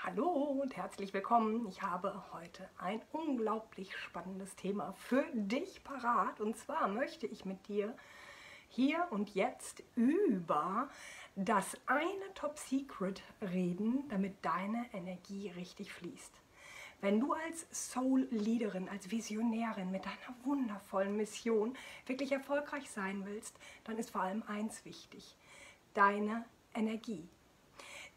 Hallo und herzlich willkommen. Ich habe heute ein unglaublich spannendes Thema für dich parat. Und zwar möchte ich mit dir hier und jetzt über das eine Top Secret reden, damit deine Energie richtig fließt. Wenn du als Soul-Leaderin, als Visionärin mit deiner wundervollen Mission wirklich erfolgreich sein willst, dann ist vor allem eins wichtig: deine Energie.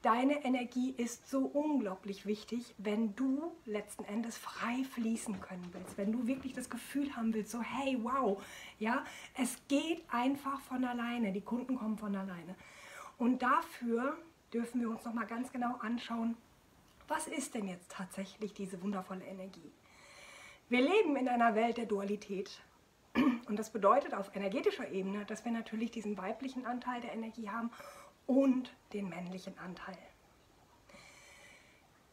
Deine Energie ist so unglaublich wichtig, wenn du letzten Endes frei fließen können willst, wenn du wirklich das Gefühl haben willst, so hey, wow, ja, es geht einfach von alleine, die Kunden kommen von alleine. Und dafür dürfen wir uns nochmal ganz genau anschauen, was ist denn jetzt tatsächlich diese wundervolle Energie? Wir leben in einer Welt der Dualität. Und das bedeutet auf energetischer Ebene, dass wir natürlich diesen weiblichen Anteil der Energie haben und den männlichen Anteil.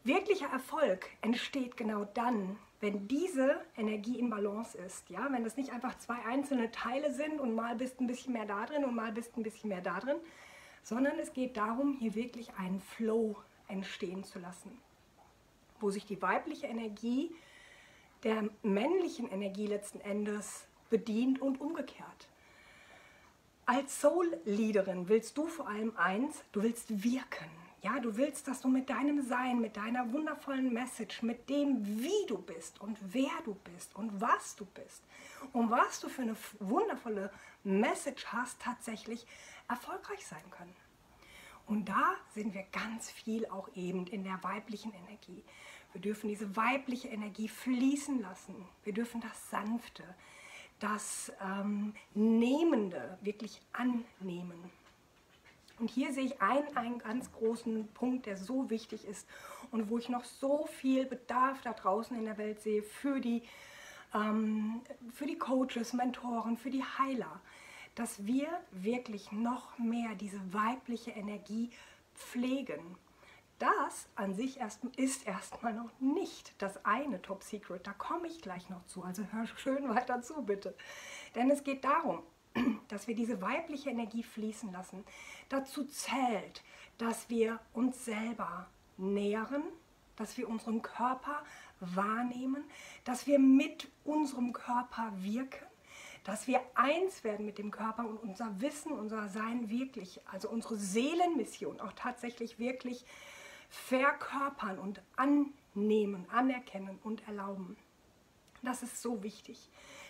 Wirklicher Erfolg entsteht genau dann, wenn diese Energie in Balance ist. Ja? Wenn das nicht einfach zwei einzelne Teile sind und mal bist ein bisschen mehr da drin und mal bist ein bisschen mehr da drin, sondern es geht darum, hier wirklich einen Flow entstehen zu lassen, wo sich die weibliche Energie der männlichen Energie letzten Endes bedient und umgekehrt. Als Soul-Leaderin willst du vor allem eins: du willst wirken. Ja, du willst, dass du mit deinem Sein, mit deiner wundervollen Message, mit dem, wie du bist und wer du bist und was du bist und was du für eine wundervolle Message hast, tatsächlich erfolgreich sein können. Und da sind wir ganz viel auch eben in der weiblichen Energie. Wir dürfen diese weibliche Energie fließen lassen. Wir dürfen das Sanfte, das Nehmende wirklich annehmen. Und hier sehe ich einen ganz großen Punkt, der so wichtig ist und wo ich noch so viel Bedarf da draußen in der Welt sehe für die Coaches, Mentoren, für die Heiler, dass wir wirklich noch mehr diese weibliche Energie pflegen. Das an sich ist erstmal noch nicht das eine Top Secret, da komme ich gleich noch zu, also hör schön weiter zu bitte. Denn es geht darum, dass wir diese weibliche Energie fließen lassen. Dazu zählt, dass wir uns selber nähren, dass wir unseren Körper wahrnehmen, dass wir mit unserem Körper wirken, dass wir eins werden mit dem Körper und unser Wissen, unser Sein wirklich, also unsere Seelenmission auch tatsächlich wirklich verkörpern und annehmen, anerkennen und erlauben. Das ist so wichtig.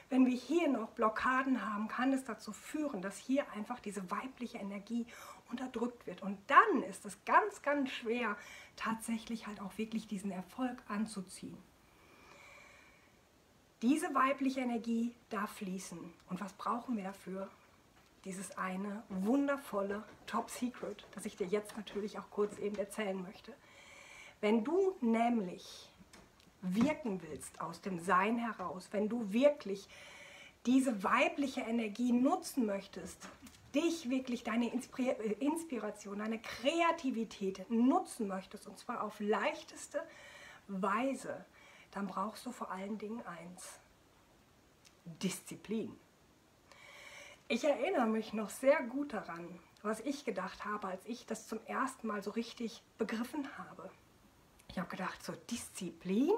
Wenn wir hier noch Blockaden haben, kann es dazu führen, dass hier einfach diese weibliche Energie unterdrückt wird. Und dann ist es ganz, ganz schwer, tatsächlich halt auch wirklich diesen Erfolg anzuziehen. Diese weibliche Energie darf fließen. Und was brauchen wir dafür? Dieses eine wundervolle Top Secret, das ich dir jetzt natürlich auch kurz eben erzählen möchte. Wenn du nämlich wirken willst aus dem Sein heraus, wenn du wirklich diese weibliche Energie nutzen möchtest, dich wirklich, deine Inspiration, deine Kreativität nutzen möchtest, und zwar auf leichteste Weise, dann brauchst du vor allen Dingen eins: Disziplin. Ich erinnere mich noch sehr gut daran, was ich gedacht habe, als ich das zum ersten Mal so richtig begriffen habe. Ich habe gedacht, so Disziplin?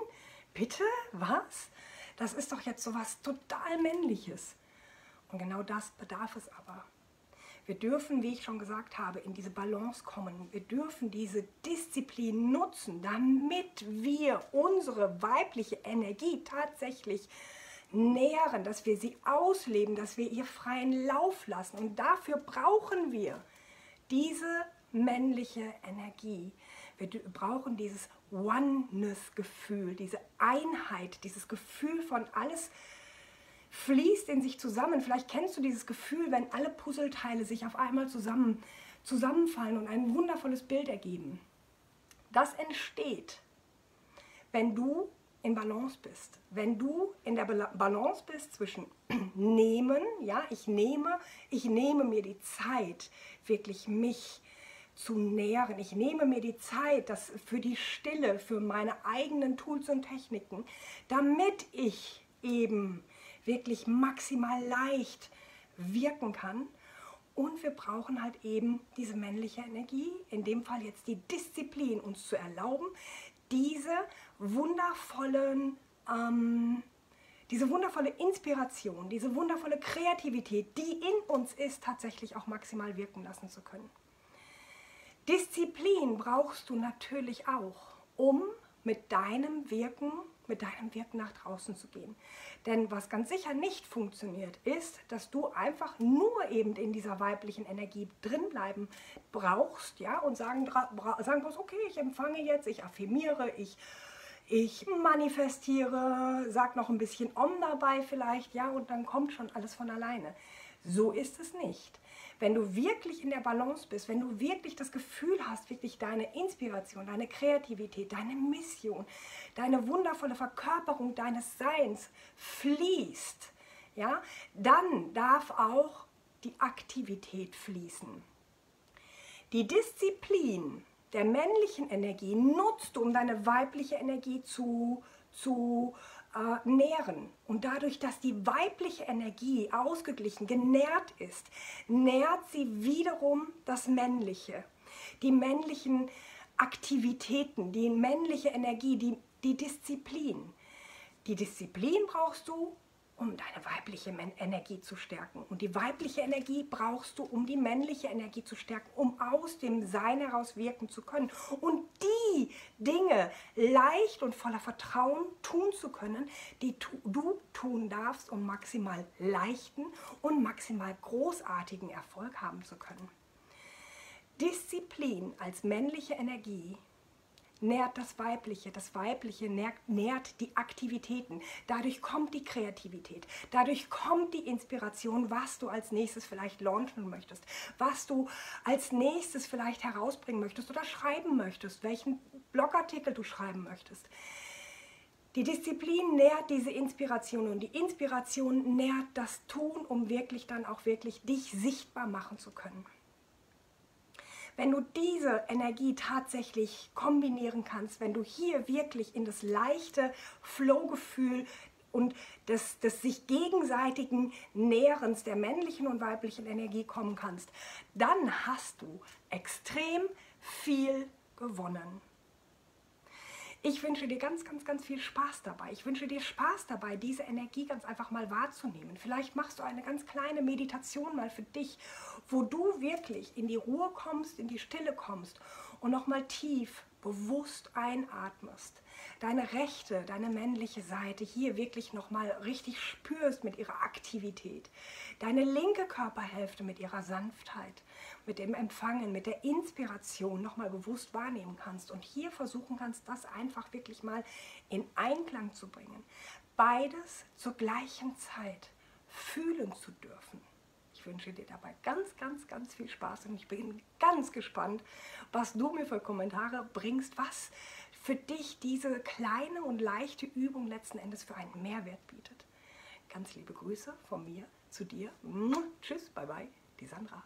Bitte? Was? Das ist doch jetzt so was total Männliches. Und genau das bedarf es aber. Wir dürfen, wie ich schon gesagt habe, in diese Balance kommen. Wir dürfen diese Disziplin nutzen, damit wir unsere weibliche Energie tatsächlich nähren, dass wir sie ausleben, dass wir ihr freien Lauf lassen. Und dafür brauchen wir diese männliche Energie. Wir brauchen dieses Oneness-Gefühl, diese Einheit, dieses Gefühl von alles fließt in sich zusammen. Vielleicht kennst du dieses Gefühl, wenn alle Puzzleteile sich auf einmal zusammenfallen und ein wundervolles Bild ergeben. Das entsteht, wenn du in Balance bist. Wenn du in der Balance bist zwischen nehmen, ja, ich nehme mir die Zeit, wirklich mich zu nähren. Ich nehme mir die Zeit, das für die Stille, für meine eigenen Tools und Techniken, damit ich eben wirklich maximal leicht wirken kann. Und wir brauchen halt eben diese männliche Energie, in dem Fall jetzt die Disziplin, uns zu erlauben, diese wundervolle Inspiration, diese wundervolle Kreativität, die in uns ist, tatsächlich auch maximal wirken lassen zu können. Disziplin brauchst du natürlich auch, um mit deinem Wirken nach draußen zu gehen. Denn was ganz sicher nicht funktioniert, ist, dass du einfach nur eben in dieser weiblichen Energie drin bleiben brauchst, ja, und sagen musst, okay, ich empfange jetzt, ich affirmiere, ich manifestiere, sag noch ein bisschen Om dabei vielleicht, ja, und dann kommt schon alles von alleine. So ist es nicht. Wenn du wirklich in der Balance bist, wenn du wirklich das Gefühl hast, wirklich deine Inspiration, deine Kreativität, deine Mission, deine wundervolle Verkörperung deines Seins fließt, ja, dann darf auch die Aktivität fließen. Die Disziplin der männlichen Energie nutzt du, um deine weibliche Energie zu nähren. Und dadurch, dass die weibliche Energie ausgeglichen, genährt ist, nährt sie wiederum das Männliche. Die männlichen Aktivitäten, die männliche Energie, die Disziplin. Die Disziplin brauchst du, um deine weibliche Energie zu stärken. Und die weibliche Energie brauchst du, um die männliche Energie zu stärken, um aus dem Sein heraus wirken zu können. Und die Dinge leicht und voller Vertrauen tun zu können, die du tun darfst, um maximal leichten und maximal großartigen Erfolg haben zu können. Disziplin als männliche Energie nährt das Weibliche nährt die Aktivitäten. Dadurch kommt die Kreativität, dadurch kommt die Inspiration, was du als nächstes vielleicht launchen möchtest, was du als nächstes vielleicht herausbringen möchtest oder schreiben möchtest, welchen Blogartikel du schreiben möchtest. Die Disziplin nährt diese Inspiration und die Inspiration nährt das Tun, um wirklich dann auch wirklich dich sichtbar machen zu können. Wenn du diese Energie tatsächlich kombinieren kannst, wenn du hier wirklich in das leichte Flow-Gefühl und des sich gegenseitigen Nährens der männlichen und weiblichen Energie kommen kannst, dann hast du extrem viel gewonnen. Ich wünsche dir ganz, ganz, ganz viel Spaß dabei. Ich wünsche dir Spaß dabei, diese Energie ganz einfach mal wahrzunehmen. Vielleicht machst du eine ganz kleine Meditation mal für dich, wo du wirklich in die Ruhe kommst, in die Stille kommst und nochmal tief, bewusst einatmest. Deine rechte, deine männliche Seite hier wirklich nochmal richtig spürst mit ihrer Aktivität. Deine linke Körperhälfte mit ihrer Sanftheit, mit dem Empfangen, mit der Inspiration nochmal bewusst wahrnehmen kannst und hier versuchen kannst, das einfach wirklich mal in Einklang zu bringen. Beides zur gleichen Zeit fühlen zu dürfen. Ich wünsche dir dabei ganz, ganz, ganz viel Spaß und ich bin ganz gespannt, was du mir für Kommentare bringst, was für dich diese kleine und leichte Übung letzten Endes für einen Mehrwert bietet. Ganz liebe Grüße von mir zu dir. Tschüss, bye bye, die Sandra.